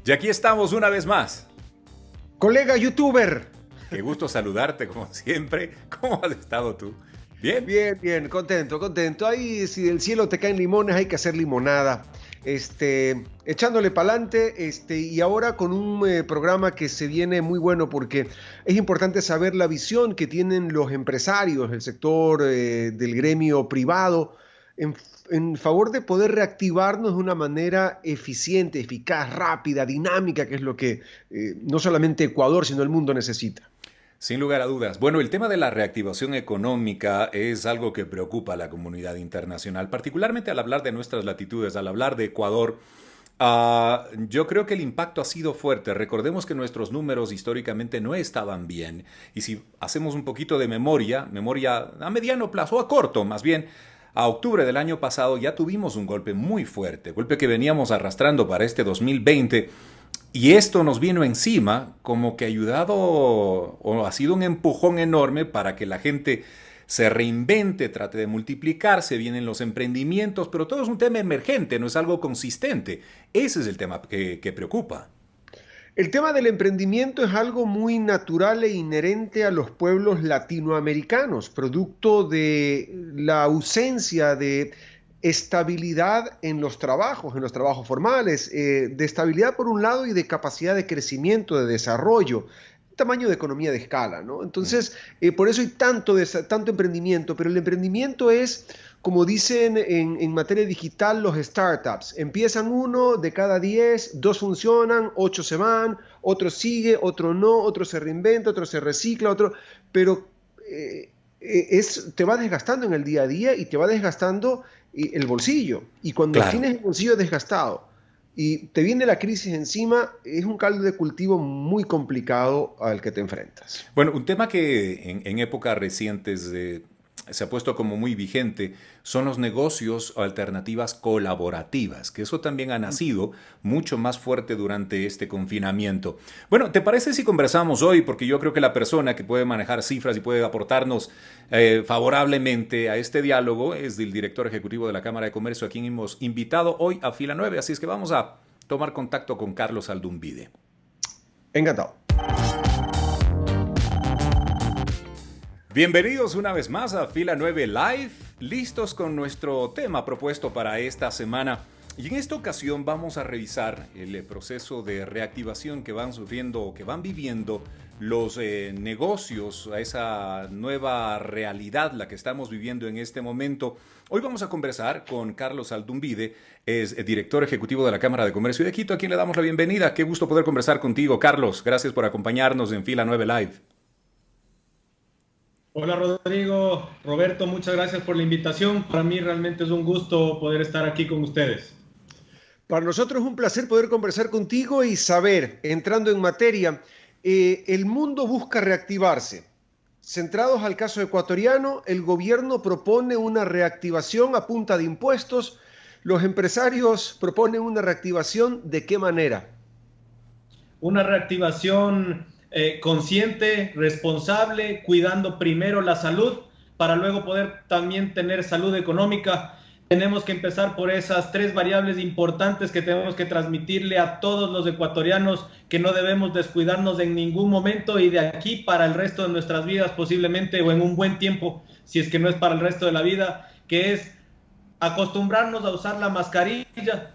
Y aquí estamos una vez más. Colega youtuber. Qué gusto saludarte como siempre. ¿Cómo has estado tú? ¿Bien? Bien, bien, contento, contento. Ahí si del cielo te caen limones hay que hacer limonada. Echándole pa'lante, y ahora con un programa que se viene muy bueno porque es importante saber la visión que tienen los empresarios, el sector del gremio privado, en, en favor de poder reactivarnos de una manera eficiente, eficaz, rápida, dinámica, que es lo que no solamente Ecuador, sino el mundo necesita. Sin lugar a dudas. Bueno, el tema de la reactivación económica es algo que preocupa a la comunidad internacional, particularmente al hablar de nuestras latitudes, al hablar de Ecuador. Yo creo que el impacto ha sido fuerte. Recordemos que nuestros números históricamente no estaban bien. Y si hacemos un poquito de memoria a mediano plazo, o a corto más bien, a octubre del año pasado ya tuvimos un golpe muy fuerte, golpe que veníamos arrastrando para este 2020. Y esto nos vino encima como que ha ayudado o ha sido un empujón enorme para que la gente se reinvente, trate de multiplicarse, vienen los emprendimientos, pero todo es un tema emergente, no es algo consistente. Ese es el tema que preocupa. El tema del emprendimiento es algo muy natural e inherente a los pueblos latinoamericanos, producto de la ausencia de estabilidad en los trabajos formales, de estabilidad por un lado y de capacidad de crecimiento, de desarrollo, tamaño de economía de escala, ¿no? Entonces, por eso hay tanto emprendimiento, pero el emprendimiento es, como dicen en materia digital, los startups. Empiezan uno de cada 10, dos funcionan, 8 se van, otro sigue, otro no, otro se reinventa, otro se recicla, pero te va desgastando en el día a día y te va desgastando el bolsillo. Y cuando Claro. tienes el bolsillo desgastado y te viene la crisis encima, es un caldo de cultivo muy complicado al que te enfrentas. Bueno, un tema que en épocas recientes se ha puesto como muy vigente son los negocios o alternativas colaborativas, que eso también ha nacido mucho más fuerte durante este confinamiento. Bueno, ¿te parece si conversamos hoy? Porque yo creo que la persona que puede manejar cifras y puede aportarnos favorablemente a este diálogo es el director ejecutivo de la Cámara de Comercio, a quien hemos invitado hoy a Fila 9. Así es que vamos a tomar contacto con Carlos Aldumbide. Encantado. Bienvenidos una vez más a Fila 9 Live, listos con nuestro tema propuesto para esta semana. Y en esta ocasión vamos a revisar el proceso de reactivación que van sufriendo o que van viviendo los negocios, a esa nueva realidad la que estamos viviendo en este momento. Hoy vamos a conversar con Carlos Aldumbide, es director ejecutivo de la Cámara de Comercio de Quito, a quien le damos la bienvenida. Qué gusto poder conversar contigo, Carlos. Gracias por acompañarnos en Fila 9 Live. Hola Rodrigo, Roberto, muchas gracias por la invitación. Para mí realmente es un gusto poder estar aquí con ustedes. Para nosotros es un placer poder conversar contigo y saber, entrando en materia, el mundo busca reactivarse. Centrados al caso ecuatoriano, el gobierno propone una reactivación a punta de impuestos. Los empresarios proponen una reactivación, ¿de qué manera? Una reactivación consciente, responsable, cuidando primero la salud para luego poder también tener salud económica. Tenemos que empezar por esas 3 variables importantes que tenemos que transmitirle a todos los ecuatorianos, que no debemos descuidarnos en ningún momento y de aquí para el resto de nuestras vidas posiblemente, o en un buen tiempo, si es que no es para el resto de la vida, que es acostumbrarnos a usar la mascarilla,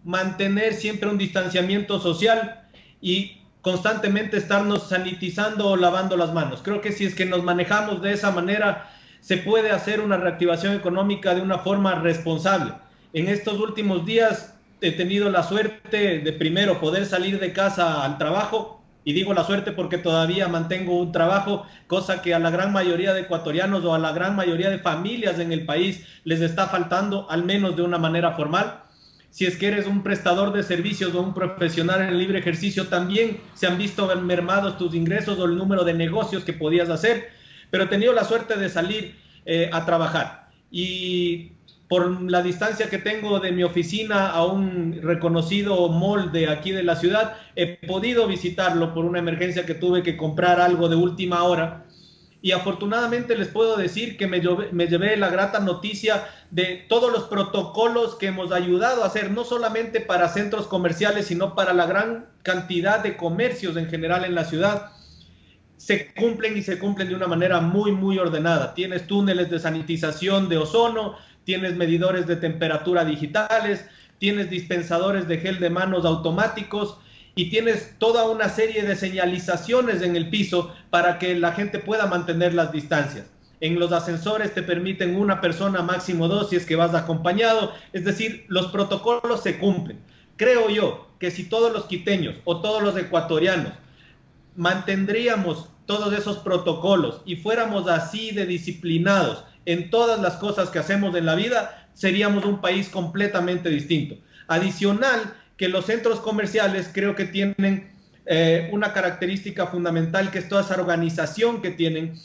mantener siempre un distanciamiento social y constantemente estarnos sanitizando o lavando las manos. Creo que si es que nos manejamos de esa manera, se puede hacer una reactivación económica de una forma responsable. En estos últimos días he tenido la suerte de primero poder salir de casa al trabajo, y digo la suerte porque todavía mantengo un trabajo, cosa que a la gran mayoría de ecuatorianos o a la gran mayoría de familias en el país les está faltando, al menos de una manera formal. Si es que eres un prestador de servicios o un profesional en libre ejercicio, también se han visto mermados tus ingresos o el número de negocios que podías hacer, pero he tenido la suerte de salir a trabajar. Y por la distancia que tengo de mi oficina a un reconocido mall de aquí de la ciudad, he podido visitarlo por una emergencia que tuve que comprar algo de última hora. Y afortunadamente les puedo decir que me llevé la grata noticia de todos los protocolos que hemos ayudado a hacer, no solamente para centros comerciales, sino para la gran cantidad de comercios en general en la ciudad. Se cumplen y se cumplen de una manera muy, muy ordenada. Tienes túneles de sanitización de ozono, tienes medidores de temperatura digitales, tienes dispensadores de gel de manos automáticos, y tienes toda una serie de señalizaciones en el piso para que la gente pueda mantener las distancias. En los ascensores te permiten una persona, máximo 2 si es que vas acompañado, es decir, los protocolos se cumplen. Creo yo que si todos los quiteños o todos los ecuatorianos mantendríamos todos esos protocolos y fuéramos así de disciplinados en todas las cosas que hacemos en la vida, seríamos un país completamente distinto. Adicional, que los centros comerciales creo que tienen una característica fundamental, que es toda esa organización que tienen.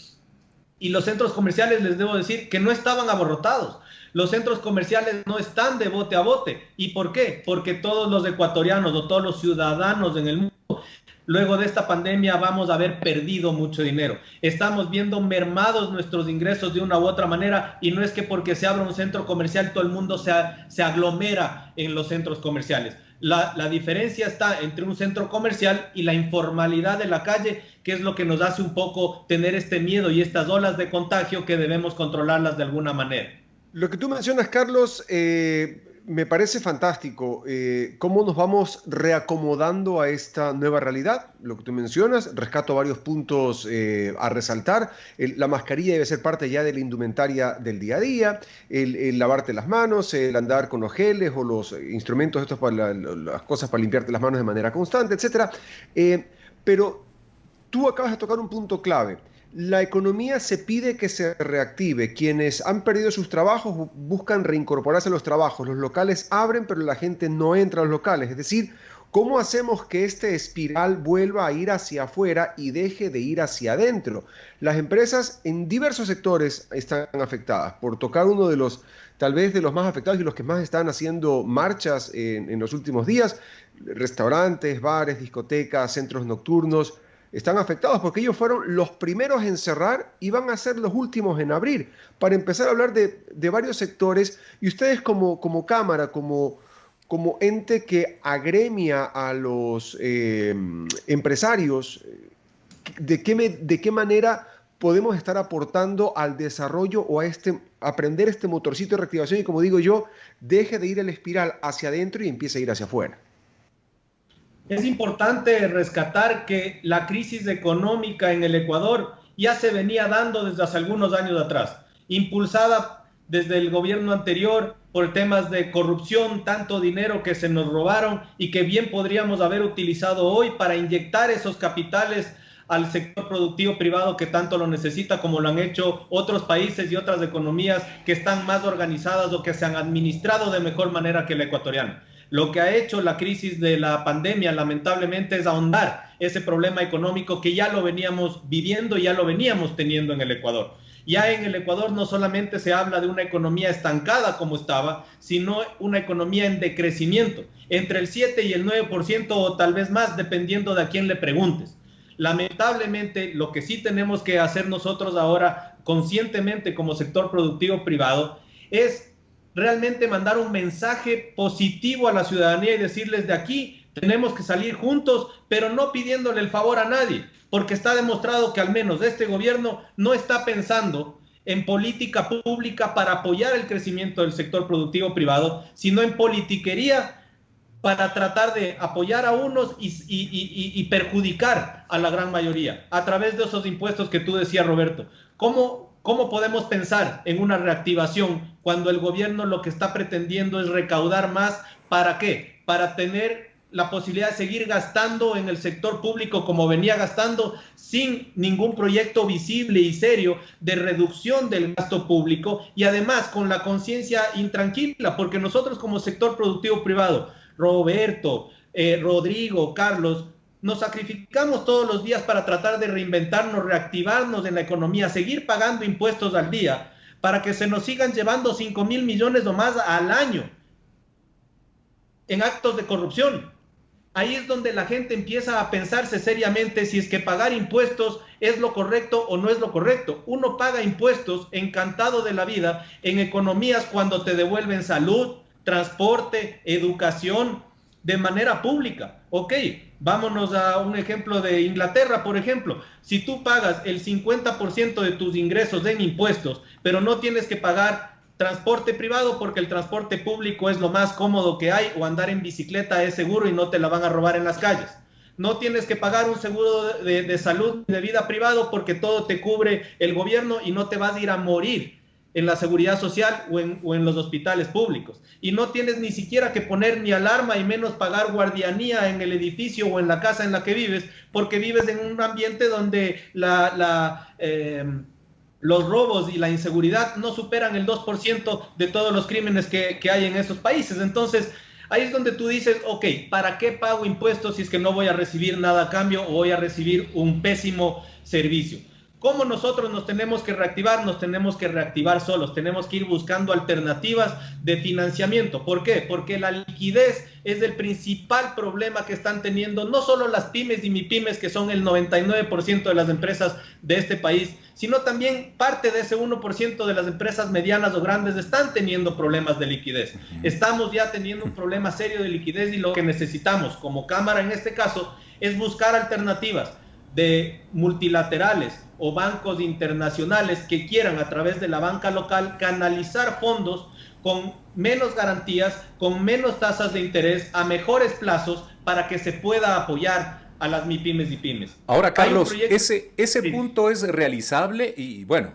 Y los centros comerciales, les debo decir, que no estaban abarrotados. Los centros comerciales no están de bote a bote. ¿Y por qué? Porque todos los ecuatorianos o todos los ciudadanos en el mundo, luego de esta pandemia, vamos a haber perdido mucho dinero. Estamos viendo mermados nuestros ingresos de una u otra manera, y no es que porque se abra un centro comercial todo el mundo se aglomera en los centros comerciales. La diferencia está entre un centro comercial y la informalidad de la calle, que es lo que nos hace un poco tener este miedo y estas olas de contagio que debemos controlarlas de alguna manera. Lo que tú mencionas, Carlos, me parece fantástico. Cómo nos vamos reacomodando a esta nueva realidad. Lo que tú mencionas, rescato varios puntos a resaltar. La mascarilla debe ser parte ya de la indumentaria del día a día. El lavarte las manos, el andar con los geles o los instrumentos estos para las cosas para limpiarte las manos de manera constante, etc. Pero tú acabas de tocar un punto clave. La economía se pide que se reactive. Quienes han perdido sus trabajos buscan reincorporarse a los trabajos. Los locales abren, pero la gente no entra a los locales. Es decir, ¿cómo hacemos que este espiral vuelva a ir hacia afuera y deje de ir hacia adentro? Las empresas en diversos sectores están afectadas. Por tocar uno de los, tal vez de los más afectados y los que más están haciendo marchas en los últimos días, restaurantes, bares, discotecas, centros nocturnos, están afectados porque ellos fueron los primeros en cerrar y van a ser los últimos en abrir. Para empezar a hablar de varios sectores, y ustedes como Cámara, como ente que agremia a los empresarios, ¿de qué manera podemos estar aportando al desarrollo o a aprender este motorcito de reactivación y, como digo yo, deje de ir el espiral hacia adentro y empiece a ir hacia afuera? Es importante rescatar que la crisis económica en el Ecuador ya se venía dando desde hace algunos años atrás, impulsada desde el gobierno anterior por temas de corrupción, tanto dinero que se nos robaron y que bien podríamos haber utilizado hoy para inyectar esos capitales al sector productivo privado que tanto lo necesita, como lo han hecho otros países y otras economías que están más organizadas o que se han administrado de mejor manera que la ecuatoriana. Lo que ha hecho la crisis de la pandemia, lamentablemente, es ahondar ese problema económico que ya lo veníamos viviendo, ya lo veníamos teniendo en el Ecuador. Ya en el Ecuador no solamente se habla de una economía estancada como estaba, sino una economía en decrecimiento, entre el 7 y el 9% o tal vez más, dependiendo de a quién le preguntes. Lamentablemente, lo que sí tenemos que hacer nosotros ahora, conscientemente como sector productivo privado, es realmente mandar un mensaje positivo a la ciudadanía y decirles: de aquí tenemos que salir juntos, pero no pidiéndole el favor a nadie, porque está demostrado que al menos este gobierno no está pensando en política pública para apoyar el crecimiento del sector productivo privado, sino en politiquería para tratar de apoyar a unos y perjudicar a la gran mayoría a través de esos impuestos que tú decías, Roberto. ¿Cómo podemos pensar en una reactivación cuando el gobierno lo que está pretendiendo es recaudar más? ¿Para qué? Para tener la posibilidad de seguir gastando en el sector público como venía gastando, sin ningún proyecto visible y serio de reducción del gasto público, y además con la conciencia intranquila, porque nosotros como sector productivo privado, Roberto, Rodrigo, Carlos, nos sacrificamos todos los días para tratar de reinventarnos, reactivarnos en la economía, seguir pagando impuestos al día, para que se nos sigan llevando 5.000 millones o más al año en actos de corrupción. ahí es donde la gente empieza a pensarse seriamente si es que pagar impuestos es lo correcto o no es lo correcto. Uno paga impuestos encantado de la vida en economías cuando te devuelven salud, transporte, educación de manera pública. Ok, vámonos a un ejemplo de Inglaterra, por ejemplo. Si tú pagas el 50% de tus ingresos en impuestos, pero no tienes que pagar transporte privado porque el transporte público es lo más cómodo que hay, o andar en bicicleta es seguro y no te la van a robar en las calles. No tienes que pagar un seguro de salud de vida privado porque todo te cubre el gobierno y no te vas a ir a morir en la seguridad social o en los hospitales públicos. Y no tienes ni siquiera que poner ni alarma y menos pagar guardianía en el edificio o en la casa en la que vives, porque vives en un ambiente donde los robos y la inseguridad no superan el 2% de todos los crímenes que hay en esos países. Entonces, ahí es donde tú dices, ok, ¿para qué pago impuestos si es que no voy a recibir nada a cambio o voy a recibir un pésimo servicio? ¿Cómo nosotros nos tenemos que reactivar? Nos tenemos que reactivar solos, tenemos que ir buscando alternativas de financiamiento. ¿Por qué? Porque la liquidez es el principal problema que están teniendo no solo las pymes y mipymes, que son el 99% de las empresas de este país, sino también parte de ese 1% de las empresas medianas o grandes están teniendo problemas de liquidez. Estamos ya teniendo un problema serio de liquidez y lo que necesitamos como Cámara en este caso es buscar alternativas de multilaterales o bancos internacionales que quieran a través de la banca local canalizar fondos con menos garantías, con menos tasas de interés, a mejores plazos para que se pueda apoyar a las MIPYMES y pymes. Ahora, Carlos, ese punto es realizable y bueno,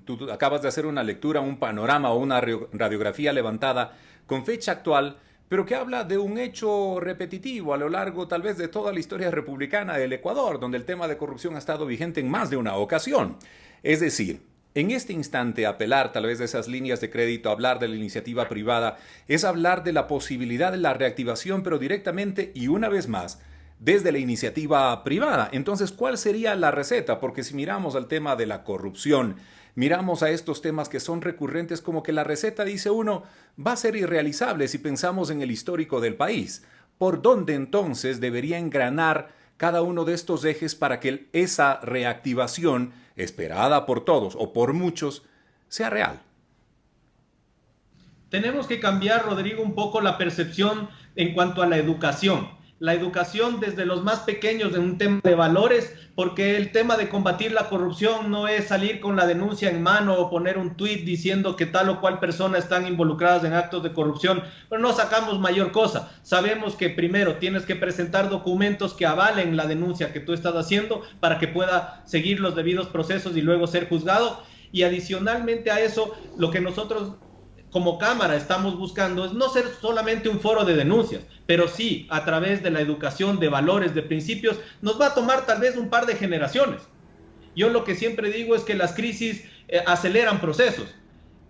tú acabas de hacer una lectura, un panorama o una radiografía levantada con fecha actual, pero que habla de un hecho repetitivo a lo largo tal vez de toda la historia republicana del Ecuador, donde el tema de corrupción ha estado vigente en más de una ocasión. Es decir, en este instante apelar tal vez de esas líneas de crédito, hablar de la iniciativa privada, es hablar de la posibilidad de la reactivación, pero directamente y una vez más, desde la iniciativa privada. Entonces, ¿cuál sería la receta? Porque si miramos al tema de la corrupción, miramos a estos temas que son recurrentes, como que la receta, dice uno, va a ser irrealizable si pensamos en el histórico del país. ¿Por dónde entonces debería engranar cada uno de estos ejes para que esa reactivación, esperada por todos o por muchos, sea real? Tenemos que cambiar, Rodrigo, un poco la percepción en cuanto a la educación. La educación desde los más pequeños en un tema de valores, porque el tema de combatir la corrupción no es salir con la denuncia en mano o poner un tuit diciendo que tal o cual persona están involucradas en actos de corrupción, pero no sacamos mayor cosa. Sabemos que primero tienes que presentar documentos que avalen la denuncia que tú estás haciendo para que pueda seguir los debidos procesos y luego ser juzgado. Y adicionalmente a eso, lo que nosotros como Cámara estamos buscando es no ser solamente un foro de denuncias, pero sí a través de la educación de valores, de principios, nos va a tomar tal vez un par de generaciones. Yo lo que siempre digo es que las crisis aceleran procesos,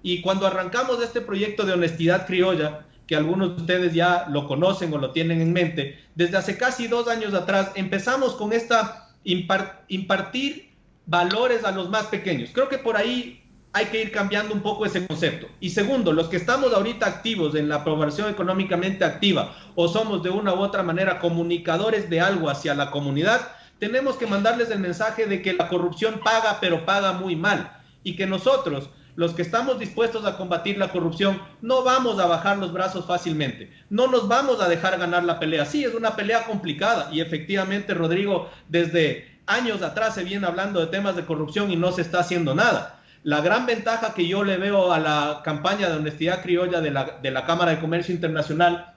y cuando arrancamos este proyecto de honestidad criolla, que algunos de ustedes ya lo conocen o lo tienen en mente, desde hace casi 2 años atrás empezamos con esta impartir valores a los más pequeños. Creo que por ahí hay que ir cambiando un poco ese concepto. Y segundo, los que estamos ahorita activos en la población económicamente activa o somos de una u otra manera comunicadores de algo hacia la comunidad, tenemos que mandarles el mensaje de que la corrupción paga, pero paga muy mal. Y que nosotros, los que estamos dispuestos a combatir la corrupción, no vamos a bajar los brazos fácilmente. No nos vamos a dejar ganar la pelea. Sí, es una pelea complicada y efectivamente, Rodrigo, desde años atrás se viene hablando de temas de corrupción y no se está haciendo nada. La gran ventaja que yo le veo a la campaña de honestidad criolla de la Cámara de Comercio Internacional,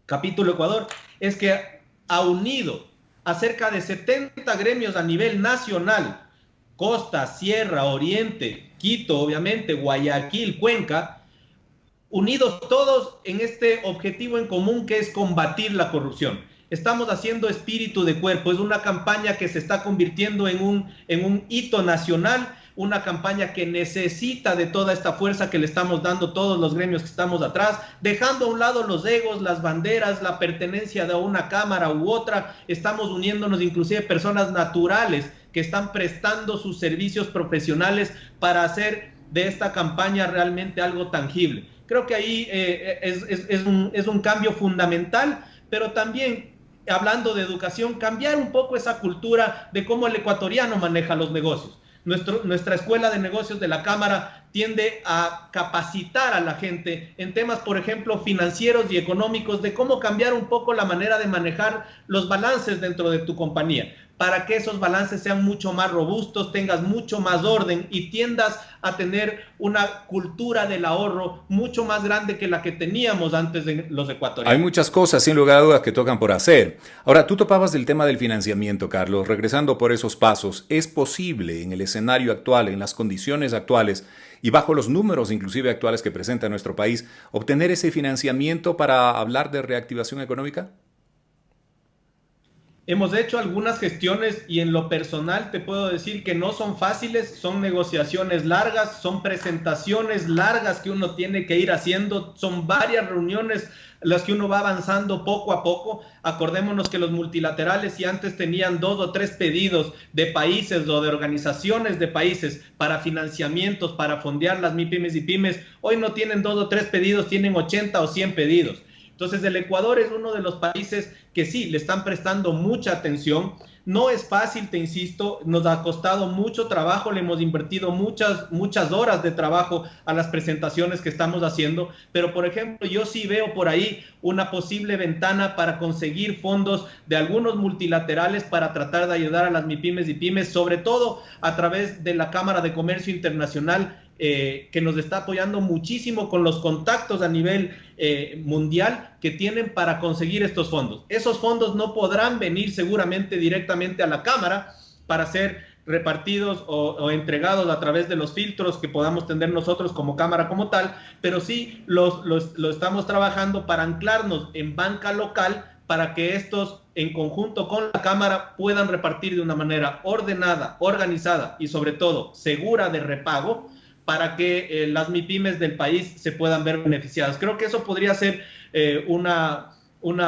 capítulo Ecuador, es que ha unido a cerca de 70 gremios a nivel nacional, Costa, Sierra, Oriente, Quito, obviamente, Guayaquil, Cuenca, unidos todos en este objetivo en común que es combatir la corrupción. Estamos haciendo espíritu de cuerpo, es una campaña que se está convirtiendo en un hito nacional, una campaña que necesita de toda esta fuerza que le estamos dando todos los gremios que estamos atrás, dejando a un lado los egos, las banderas, la pertenencia de una cámara u otra. Estamos uniéndonos, inclusive personas naturales que están prestando sus servicios profesionales para hacer de esta campaña realmente algo tangible. Creo que ahí es un cambio fundamental, pero también hablando de educación, cambiar un poco esa cultura de cómo el ecuatoriano maneja los negocios. Nuestra escuela de negocios de la Cámara tiende a capacitar a la gente en temas, por ejemplo, financieros y económicos, de cómo cambiar un poco la manera de manejar los balances dentro de tu compañía, para que esos balances sean mucho más robustos, tengas mucho más orden y tiendas a tener una cultura del ahorro mucho más grande que la que teníamos antes de los ecuatorianos. Hay muchas cosas, sin lugar a dudas, que tocan por hacer. Ahora, tú topabas del tema del financiamiento, Carlos. Regresando por esos pasos, ¿es posible en el escenario actual, en las condiciones actuales y bajo los números inclusive actuales que presenta nuestro país, obtener ese financiamiento para hablar de reactivación económica? Hemos hecho algunas gestiones y en lo personal te puedo decir que no son fáciles, son negociaciones largas, son presentaciones largas que uno tiene que ir haciendo, son varias reuniones las que uno va avanzando poco a poco. Acordémonos que los multilaterales, si antes tenían 2 o 3 pedidos de países o de organizaciones de países para financiamientos, para fondear las MIPYMES y pymes, hoy no tienen 2 o 3 pedidos, tienen 80 o 100 pedidos. Entonces el Ecuador es uno de los países que sí, le están prestando mucha atención. No es fácil, te insisto, nos ha costado mucho trabajo, le hemos invertido muchas horas de trabajo a las presentaciones que estamos haciendo, pero por ejemplo yo sí veo por ahí una posible ventana para conseguir fondos de algunos multilaterales para tratar de ayudar a las MIPYMES y pymes, sobre todo a través de la Cámara de Comercio Internacional, que nos está apoyando muchísimo con los contactos a nivel mundial que tienen para conseguir estos fondos. Esos fondos no podrán venir seguramente directamente a la Cámara para ser repartidos o entregados a través de los filtros que podamos tener nosotros como Cámara como tal, pero sí lo estamos trabajando para anclarnos en banca local para que estos en conjunto con la Cámara puedan repartir de una manera ordenada, organizada y sobre todo segura de repago, para que las MIPYMES del país se puedan ver beneficiadas. Creo que eso podría ser una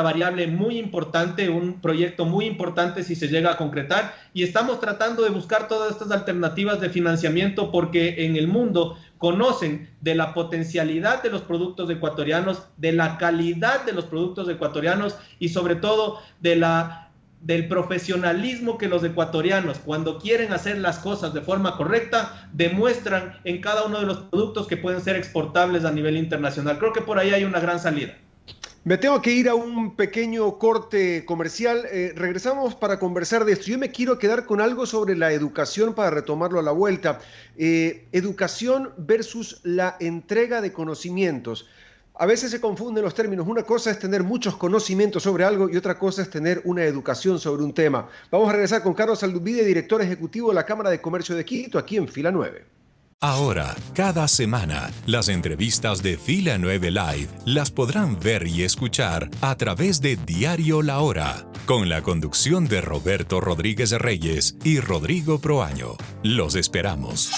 variable muy importante, un proyecto muy importante si se llega a concretar, y estamos tratando de buscar todas estas alternativas de financiamiento porque en el mundo conocen de la potencialidad de los productos ecuatorianos, de la calidad de los productos ecuatorianos y sobre todo del profesionalismo que los ecuatorianos, cuando quieren hacer las cosas de forma correcta, demuestran en cada uno de los productos que pueden ser exportables a nivel internacional. Creo que por ahí hay una gran salida. Me tengo que ir a un pequeño corte comercial. Regresamos para conversar de esto. Yo me quiero quedar con algo sobre la educación para retomarlo a la vuelta. Educación versus la entrega de conocimientos. A veces se confunden los términos. Una cosa es tener muchos conocimientos sobre algo y otra cosa es tener una educación sobre un tema. Vamos a regresar con Carlos Aldumbide, director ejecutivo de la Cámara de Comercio de Quito, aquí en Fila 9. Ahora, cada semana, las entrevistas de Fila 9 Live las podrán ver y escuchar a través de Diario La Hora, con la conducción de Roberto Rodríguez Reyes y Rodrigo Proaño. Los esperamos.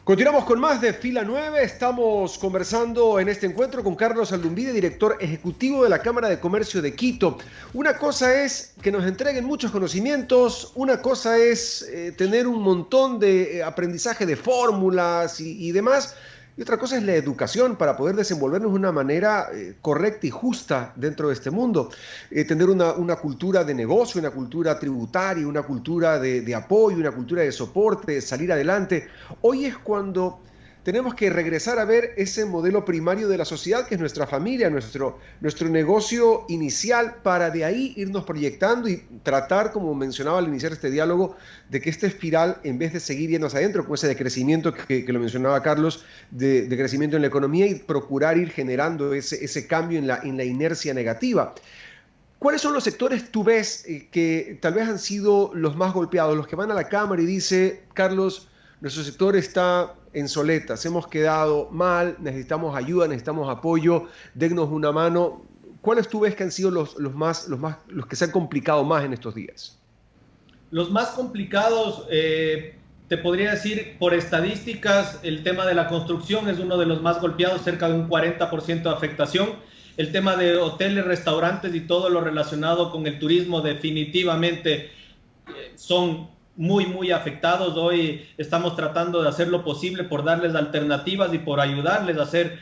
Continuamos con más de Fila 9. Estamos conversando en este encuentro con Carlos Aldumbide, director ejecutivo de la Cámara de Comercio de Quito. Una cosa es que nos entreguen muchos conocimientos, una cosa es tener un montón de aprendizaje de fórmulas y demás, y otra cosa es la educación para poder desenvolvernos de una manera correcta y justa dentro de este mundo. Tener una cultura de negocio, una cultura tributaria, una cultura de apoyo, una cultura de soporte, salir adelante. Hoy es cuando tenemos que regresar a ver ese modelo primario de la sociedad, que es nuestra familia, nuestro negocio inicial, para de ahí irnos proyectando y tratar, como mencionaba al iniciar este diálogo, de que esta espiral, en vez de seguir yendo hacia adentro, con ese decrecimiento que lo mencionaba Carlos, de crecimiento en la economía, y procurar ir generando ese cambio en la inercia negativa. ¿Cuáles son los sectores, tú ves, que tal vez han sido los más golpeados, los que van a la Cámara y dice, Carlos, nuestro sector está en soletas, hemos quedado mal, necesitamos ayuda, necesitamos apoyo, dennos una mano? ¿Cuáles tú ves que han sido los que se han complicado más en estos días? Los más complicados, te podría decir, por estadísticas, el tema de la construcción es uno de los más golpeados, cerca de un 40% de afectación. El tema de hoteles, restaurantes y todo lo relacionado con el turismo definitivamente son muy afectados. Hoy estamos tratando de hacer lo posible por darles alternativas y por ayudarles a hacer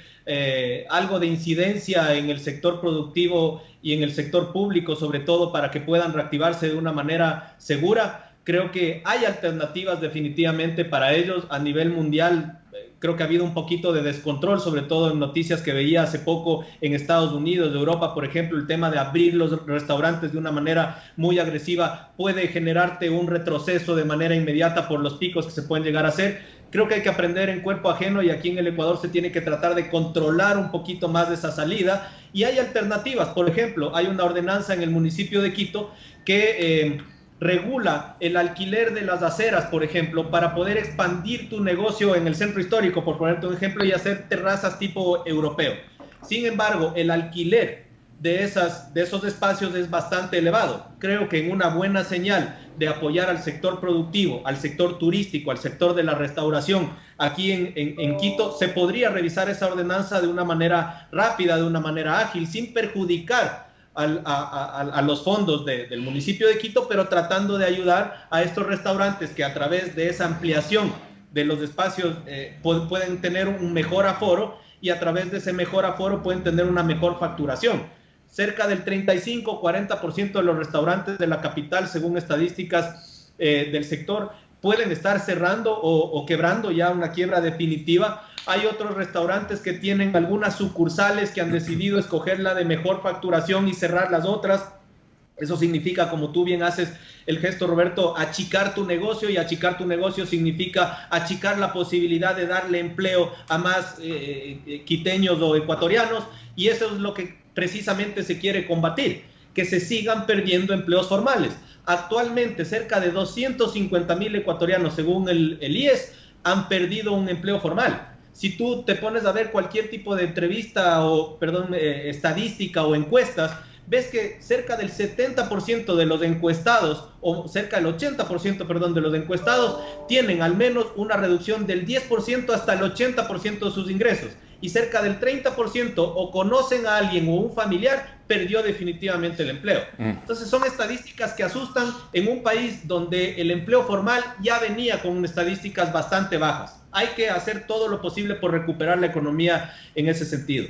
algo de incidencia en el sector productivo y en el sector público, sobre todo para que puedan reactivarse de una manera segura. Creo que hay alternativas definitivamente para ellos a nivel mundial. Creo que ha habido un poquito de descontrol, sobre todo en noticias que veía hace poco en Estados Unidos, de Europa, por ejemplo, el tema de abrir los restaurantes de una manera muy agresiva puede generarte un retroceso de manera inmediata por los picos que se pueden llegar a hacer. Creo que hay que aprender en cuerpo ajeno y aquí en el Ecuador se tiene que tratar de controlar un poquito más de esa salida y hay alternativas. Por ejemplo, hay una ordenanza en el municipio de Quito que regula el alquiler de las aceras, por ejemplo, para poder expandir tu negocio en el centro histórico, por ponerte un ejemplo, y hacer terrazas tipo europeo. Sin embargo, el alquiler de esos espacios es bastante elevado. Creo que en una buena señal de apoyar al sector productivo, al sector turístico, al sector de la restauración, aquí en Quito, se podría revisar esa ordenanza de una manera rápida, de una manera ágil, sin perjudicar a los fondos del municipio de Quito, pero tratando de ayudar a estos restaurantes que a través de esa ampliación de los espacios pueden tener un mejor aforo y a través de ese mejor aforo pueden tener una mejor facturación. Cerca del 35-40% de los restaurantes de la capital, según estadísticas del sector, pueden estar cerrando o quebrando, ya una quiebra definitiva. Hay otros restaurantes que tienen algunas sucursales que han decidido escoger la de mejor facturación y cerrar las otras. Eso significa, como tú bien haces el gesto, Roberto, achicar tu negocio, y achicar tu negocio significa achicar la posibilidad de darle empleo a más quiteños o ecuatorianos, y eso es lo que precisamente se quiere combatir, que se sigan perdiendo empleos formales. Actualmente cerca de 250,000 ecuatorianos, según el IES, han perdido un empleo formal. Si tú te pones a ver cualquier tipo de entrevista estadística o encuestas, ves que cerca del 70% de los encuestados, o cerca del 80%, de los encuestados, tienen al menos una reducción del 10% hasta el 80% de sus ingresos. Y cerca del 30% o conocen a alguien o un familiar perdió definitivamente el empleo. Entonces son estadísticas que asustan en un país donde el empleo formal ya venía con estadísticas bastante bajas. Hay que hacer todo lo posible por recuperar la economía en ese sentido.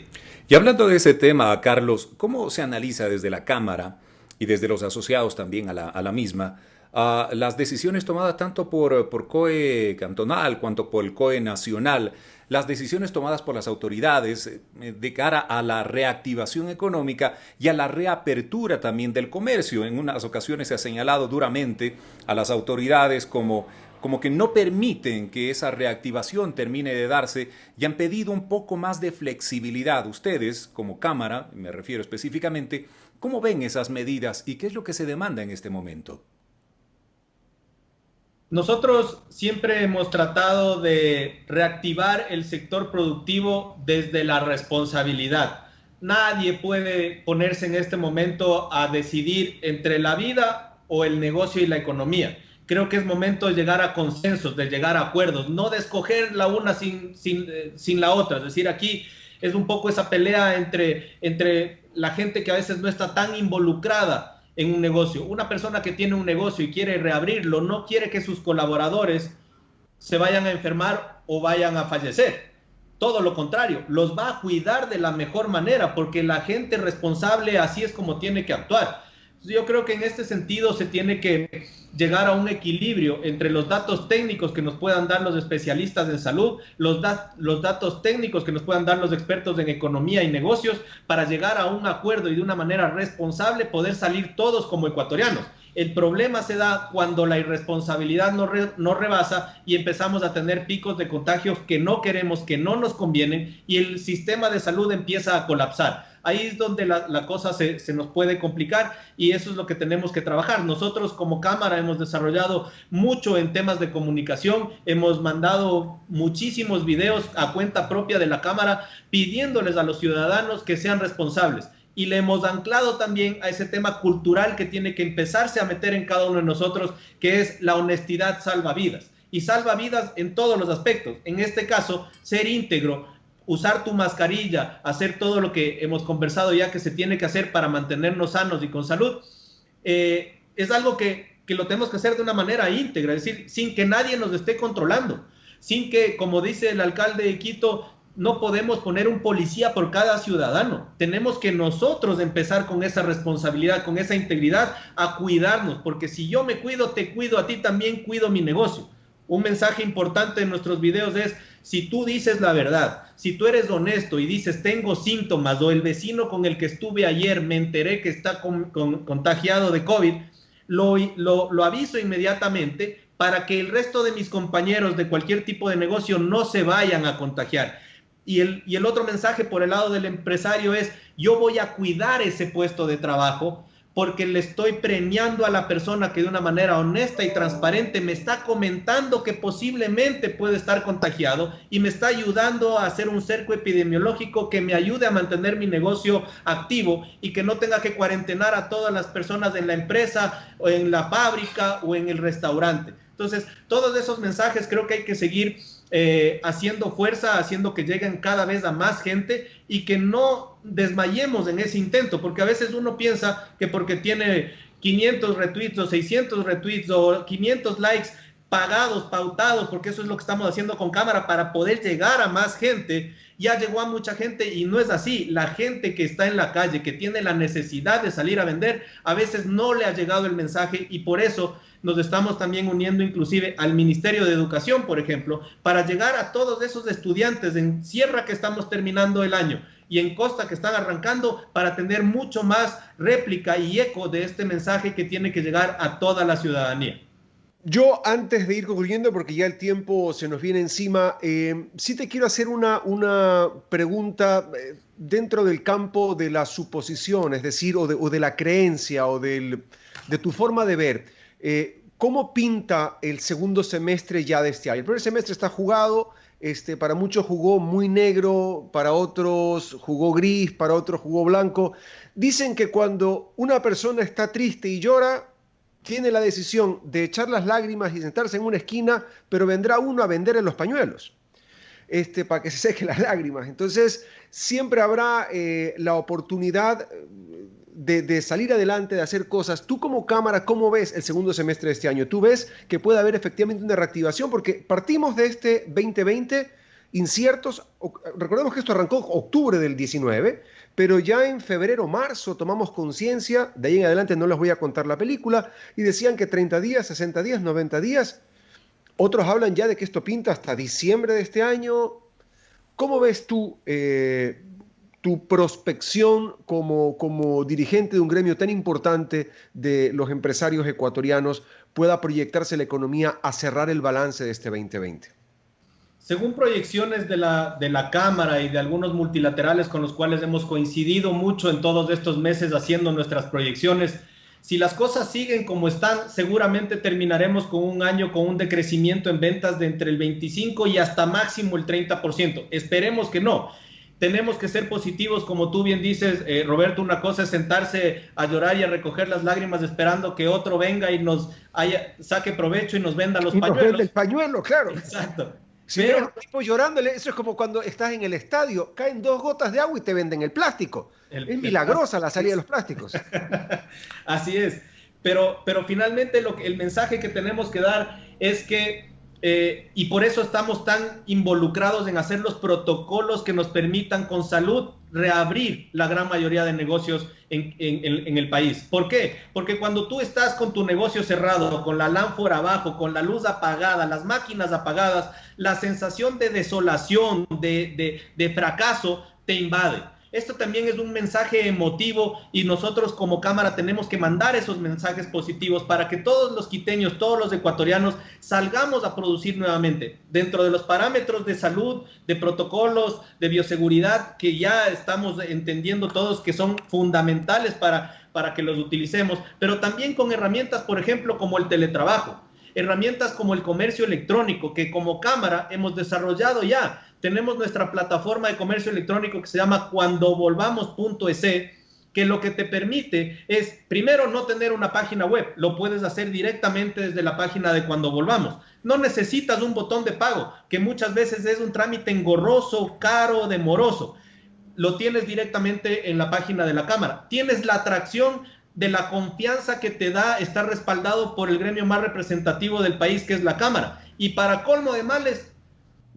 Y hablando de ese tema, Carlos, ¿cómo se analiza desde la Cámara y desde los asociados también a la misma las decisiones tomadas tanto por COE cantonal cuanto por el COE nacional, las decisiones tomadas por las autoridades de cara a la reactivación económica y a la reapertura también del comercio? En unas ocasiones se ha señalado duramente a las autoridades como que no permiten que esa reactivación termine de darse y han pedido un poco más de flexibilidad. Ustedes, como Cámara, me refiero específicamente, ¿cómo ven esas medidas y qué es lo que se demanda en este momento? Nosotros siempre hemos tratado de reactivar el sector productivo desde la responsabilidad. Nadie puede ponerse en este momento a decidir entre la vida o el negocio y la economía. Creo que es momento de llegar a consensos, de llegar a acuerdos, no de escoger la una sin la otra. Es decir, aquí es un poco esa pelea entre la gente que a veces no está tan involucrada en un negocio. Una persona que tiene un negocio y quiere reabrirlo, no quiere que sus colaboradores se vayan a enfermar o vayan a fallecer. Todo lo contrario, los va a cuidar de la mejor manera, porque la gente responsable así es como tiene que actuar. Yo creo que en este sentido se tiene que llegar a un equilibrio entre los datos técnicos que nos puedan dar los especialistas en salud, los datos técnicos que nos puedan dar los expertos en economía y negocios, para llegar a un acuerdo y de una manera responsable poder salir todos como ecuatorianos. El problema se da cuando la irresponsabilidad no rebasa y empezamos a tener picos de contagios que no queremos, que no nos convienen, y el sistema de salud empieza a colapsar. Ahí es donde la cosa se nos puede complicar, y eso es lo que tenemos que trabajar. Nosotros como Cámara hemos desarrollado mucho en temas de comunicación, hemos mandado muchísimos videos a cuenta propia de la Cámara pidiéndoles a los ciudadanos que sean responsables. Y le hemos anclado también a ese tema cultural que tiene que empezarse a meter en cada uno de nosotros, que es la honestidad salva vidas. Y salva vidas en todos los aspectos. En este caso, ser íntegro, usar tu mascarilla, hacer todo lo que hemos conversado ya que se tiene que hacer para mantenernos sanos y con salud, es algo que que lo tenemos que hacer de una manera íntegra, es decir, sin que nadie nos esté controlando, sin que, como dice el alcalde de Quito, no podemos poner un policía por cada ciudadano. Tenemos que nosotros empezar con esa responsabilidad, con esa integridad, a cuidarnos, porque si yo me cuido, te cuido a ti también, cuido mi negocio. Un mensaje importante en nuestros videos es, si tú dices la verdad, si tú eres honesto y dices tengo síntomas, o el vecino con el que estuve ayer me enteré que está contagiado de COVID, lo aviso inmediatamente para que el resto de mis compañeros de cualquier tipo de negocio no se vayan a contagiar. Y el otro mensaje por el lado del empresario es, yo voy a cuidar ese puesto de trabajo porque le estoy premiando a la persona que de una manera honesta y transparente me está comentando que posiblemente puede estar contagiado y me está ayudando a hacer un cerco epidemiológico que me ayude a mantener mi negocio activo y que no tenga que cuarentenar a todas las personas en la empresa o en la fábrica o en el restaurante. Entonces, todos esos mensajes creo que hay que seguir haciendo fuerza, haciendo que lleguen cada vez a más gente y que no desmayemos en ese intento, porque a veces uno piensa que porque tiene 500 retweets o 600 retweets o 500 likes pagados, pautados, porque eso es lo que estamos haciendo con cámara para poder llegar a más gente, ya llegó a mucha gente y no es así. La gente que está en la calle, que tiene la necesidad de salir a vender, a veces no le ha llegado el mensaje y por eso nos estamos también uniendo inclusive al Ministerio de Educación, por ejemplo, para llegar a todos esos estudiantes en Sierra que estamos terminando el año y en Costa que están arrancando, para tener mucho más réplica y eco de este mensaje que tiene que llegar a toda la ciudadanía. Yo, antes de ir concluyendo, porque ya el tiempo se nos viene encima, sí te quiero hacer una pregunta dentro del campo de la suposición, es decir, o de la creencia o de tu forma de ver. ¿Cómo pinta el segundo semestre ya de este año? El primer semestre está jugado, para muchos jugó muy negro, para otros jugó gris, para otros jugó blanco. Dicen que cuando una persona está triste y llora, tiene la decisión de echar las lágrimas y sentarse en una esquina, pero vendrá uno a venderle los pañuelos, para que se sequen las lágrimas. Entonces, siempre habrá la oportunidad de salir adelante, de hacer cosas. Tú como cámara, ¿cómo ves el segundo semestre de este año? ¿Tú ves que puede haber efectivamente una reactivación? Porque partimos de este 2020 inciertos. Recordemos que esto arrancó octubre del 19, pero ya en febrero, marzo tomamos conciencia, de ahí en adelante no les voy a contar la película, y decían que 30 días, 60 días, 90 días. Otros hablan ya de que esto pinta hasta diciembre de este año. ¿Cómo ves tú tu prospección como dirigente de un gremio tan importante de los empresarios ecuatorianos pueda proyectarse la economía a cerrar el balance de este 2020? Según proyecciones de la Cámara y de algunos multilaterales con los cuales hemos coincidido mucho en todos estos meses haciendo nuestras proyecciones, si las cosas siguen como están, seguramente terminaremos con un año con un decrecimiento en ventas de entre el 25 y hasta máximo el 30%. Esperemos que no. Tenemos que ser positivos, como tú bien dices, Roberto. Una cosa es sentarse a llorar y a recoger las lágrimas esperando que otro venga y saque provecho y nos venda los pañuelos. Nos vende el pañuelo, claro. Exacto. Si ves a un tipo llorándole, eso es como cuando estás en el estadio, caen 2 gotas de agua y te venden el plástico. Es milagrosa la salida de los plásticos. Así es. Pero finalmente el mensaje que tenemos que dar es que y por eso estamos tan involucrados en hacer los protocolos que nos permitan con salud reabrir la gran mayoría de negocios en el país. ¿Por qué? Porque cuando tú estás con tu negocio cerrado, con la lámpara abajo, con la luz apagada, las máquinas apagadas, la sensación de desolación, de fracaso te invade. Esto también es un mensaje emotivo y nosotros como Cámara tenemos que mandar esos mensajes positivos para que todos los quiteños, todos los ecuatorianos salgamos a producir nuevamente dentro de los parámetros de salud, de protocolos, de bioseguridad que ya estamos entendiendo todos que son fundamentales para que los utilicemos, pero también con herramientas, por ejemplo, como el teletrabajo, herramientas como el comercio electrónico que como Cámara hemos desarrollado ya. Tenemos nuestra plataforma de comercio electrónico que se llama cuandovolvamos.es, que lo que te permite es, primero, no tener una página web. Lo puedes hacer directamente desde la página de Cuando Volvamos. No necesitas un botón de pago, que muchas veces es un trámite engorroso, caro, demoroso. Lo tienes directamente en la página de la Cámara. Tienes la atracción de la confianza que te da estar respaldado por el gremio más representativo del país, que es la Cámara. Y para colmo de males,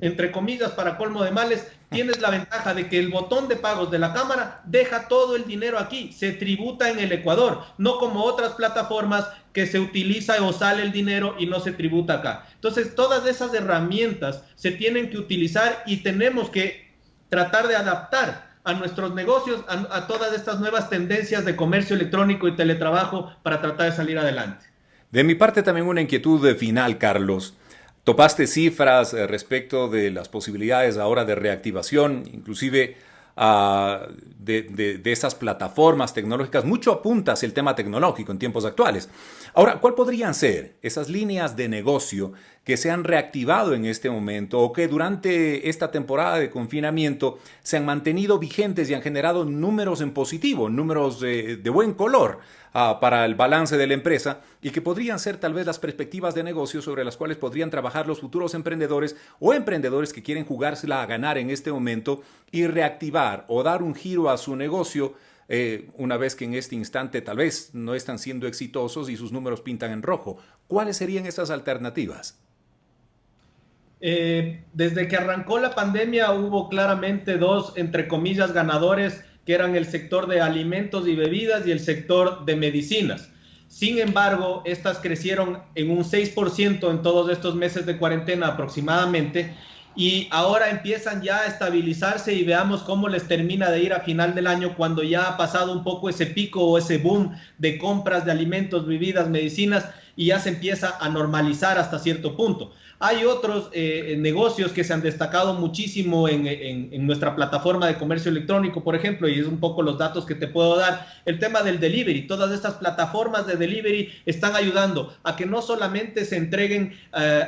entre comillas, para colmo de males, tienes la ventaja de que el botón de pagos de la Cámara deja todo el dinero aquí, se tributa en el Ecuador, no como otras plataformas que se utiliza o sale el dinero y no se tributa acá. Entonces, todas esas herramientas se tienen que utilizar y tenemos que tratar de adaptar a nuestros negocios a todas estas nuevas tendencias de comercio electrónico y teletrabajo para tratar de salir adelante. De mi parte también una inquietud final, Carlos. Topaste cifras respecto de las posibilidades ahora de reactivación, inclusive de esas plataformas tecnológicas. Mucho apunta hacia el tema tecnológico en tiempos actuales. Ahora, ¿cuál podrían ser esas líneas de negocio que se han reactivado en este momento o que durante esta temporada de confinamiento se han mantenido vigentes y han generado números en positivo, números de buen color para el balance de la empresa y que podrían ser tal vez las perspectivas de negocio sobre las cuales podrían trabajar los futuros emprendedores o emprendedores que quieren jugársela a ganar en este momento y reactivar o dar un giro a su negocio una vez que en este instante tal vez no están siendo exitosos y sus números pintan en rojo? ¿Cuáles serían esas alternativas? Desde que arrancó la pandemia hubo claramente dos, entre comillas, ganadores, que eran el sector de alimentos y bebidas y el sector de medicinas. Sin embargo, estas crecieron en un 6% en todos estos meses de cuarentena aproximadamente, y ahora empiezan ya a estabilizarse y veamos cómo les termina de ir a final del año, cuando ya ha pasado un poco ese pico o ese boom de compras de alimentos, bebidas, medicinas, y ya se empieza a normalizar hasta cierto punto. Hay otros negocios que se han destacado muchísimo en nuestra plataforma de comercio electrónico, por ejemplo, y es un poco los datos que te puedo dar. El tema del delivery. Todas estas plataformas de delivery están ayudando a que no solamente se entreguen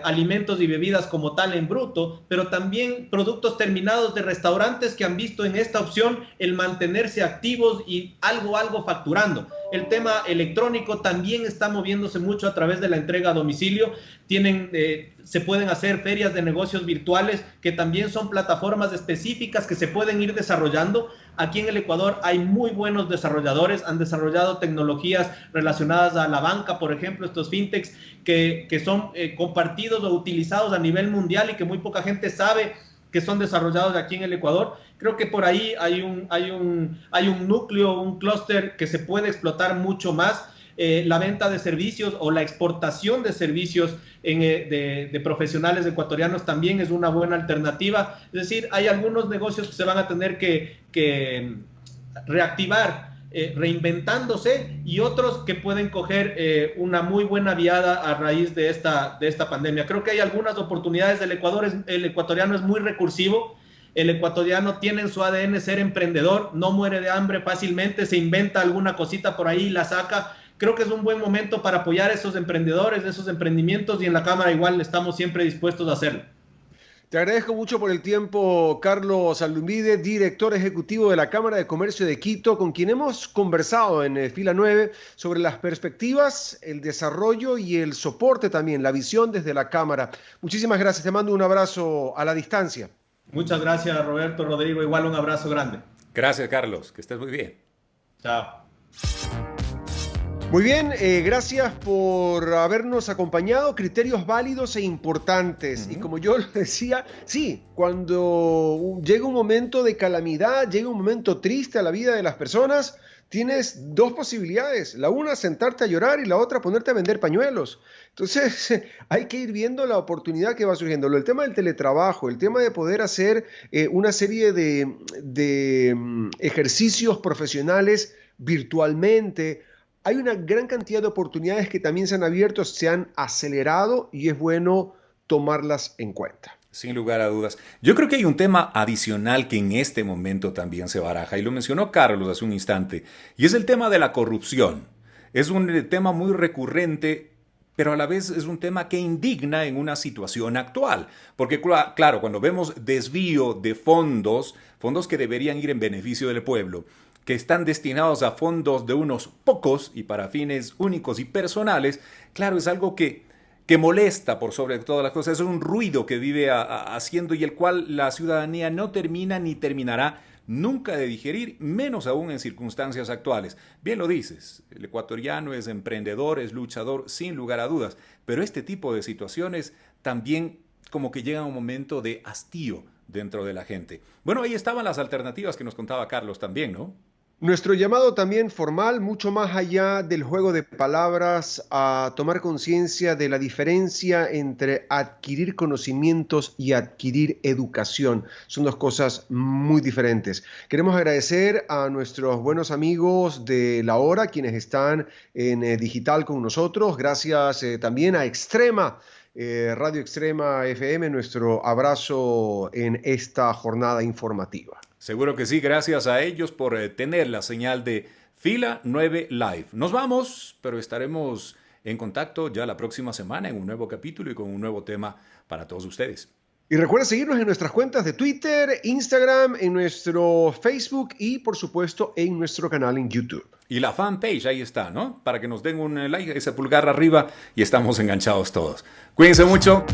alimentos y bebidas como tal en bruto, pero también productos terminados de restaurantes que han visto en esta opción el mantenerse activos y algo facturando. El tema electrónico también está moviéndose mucho a través de la entrega a domicilio. Se pueden hacer ferias de negocios virtuales, que también son plataformas específicas que se pueden ir desarrollando. Aquí en el Ecuador hay muy buenos desarrolladores, han desarrollado tecnologías relacionadas a la banca, por ejemplo, estos fintechs que son compartidos o utilizados a nivel mundial y que muy poca gente sabe que son desarrollados aquí en el Ecuador. Creo que por ahí hay un núcleo, un clúster que se puede explotar mucho más. La venta de servicios o la exportación de servicios de profesionales ecuatorianos también es una buena alternativa. Es decir, hay algunos negocios que se van a tener que reactivar reinventándose, y otros que pueden coger una muy buena viada a raíz de esta pandemia. Creo que hay algunas oportunidades del Ecuador. El ecuatoriano es muy recursivo. El ecuatoriano tiene en su ADN ser emprendedor, no muere de hambre fácilmente, se inventa alguna cosita por ahí y la saca. Creo que es un buen momento para apoyar a esos emprendedores, esos emprendimientos, y en la Cámara igual estamos siempre dispuestos a hacerlo. Te agradezco mucho por el tiempo, Carlos Alumbide, director ejecutivo de la Cámara de Comercio de Quito, con quien hemos conversado en Fila 9 sobre las perspectivas, el desarrollo y el soporte también, la visión desde la Cámara. Muchísimas gracias, te mando un abrazo a la distancia. Muchas gracias, Roberto, Rodrigo, igual un abrazo grande. Gracias, Carlos, que estés muy bien. Chao. Muy bien, gracias por habernos acompañado. Criterios válidos e importantes. Y como yo lo decía, sí, cuando llega un momento de calamidad, llega un momento triste a la vida de las personas, tienes dos posibilidades. La una, sentarte a llorar, y la otra, ponerte a vender pañuelos. Entonces, hay que ir viendo la oportunidad que va surgiendo. El tema del teletrabajo, el tema de poder hacer una serie de ejercicios profesionales virtualmente. Hay una gran cantidad de oportunidades que también se han abierto, se han acelerado, y es bueno tomarlas en cuenta. Sin lugar a dudas. Yo creo que hay un tema adicional que en este momento también se baraja, y lo mencionó Carlos hace un instante, y es el tema de la corrupción. Es un tema muy recurrente, pero a la vez es un tema que indigna en una situación actual. Porque claro, cuando vemos desvío de fondos que deberían ir en beneficio del pueblo, que están destinados a fondos de unos pocos y para fines únicos y personales, claro, es algo que molesta por sobre todas las cosas. Es un ruido que vive haciendo y el cual la ciudadanía no termina ni terminará nunca de digerir, menos aún en circunstancias actuales. Bien lo dices, el ecuatoriano es emprendedor, es luchador, sin lugar a dudas, pero este tipo de situaciones también como que llega a un momento de hastío dentro de la gente. Bueno, ahí estaban las alternativas que nos contaba Carlos también, ¿no? Nuestro llamado también formal, mucho más allá del juego de palabras, a tomar conciencia de la diferencia entre adquirir conocimientos y adquirir educación. Son dos cosas muy diferentes. Queremos agradecer a nuestros buenos amigos de La Hora, quienes están en digital con nosotros. Gracias también a Extrema, Radio Extrema FM, nuestro abrazo en esta jornada informativa. Seguro que sí, gracias a ellos por tener la señal de Fila 9 Live. Nos vamos, pero estaremos en contacto ya la próxima semana en un nuevo capítulo y con un nuevo tema para todos ustedes. Y recuerda seguirnos en nuestras cuentas de Twitter, Instagram, en nuestro Facebook y, por supuesto, en nuestro canal en YouTube. Y la fanpage, ahí está, ¿no? Para que nos den un like, ese pulgar arriba y estamos enganchados todos. Cuídense mucho.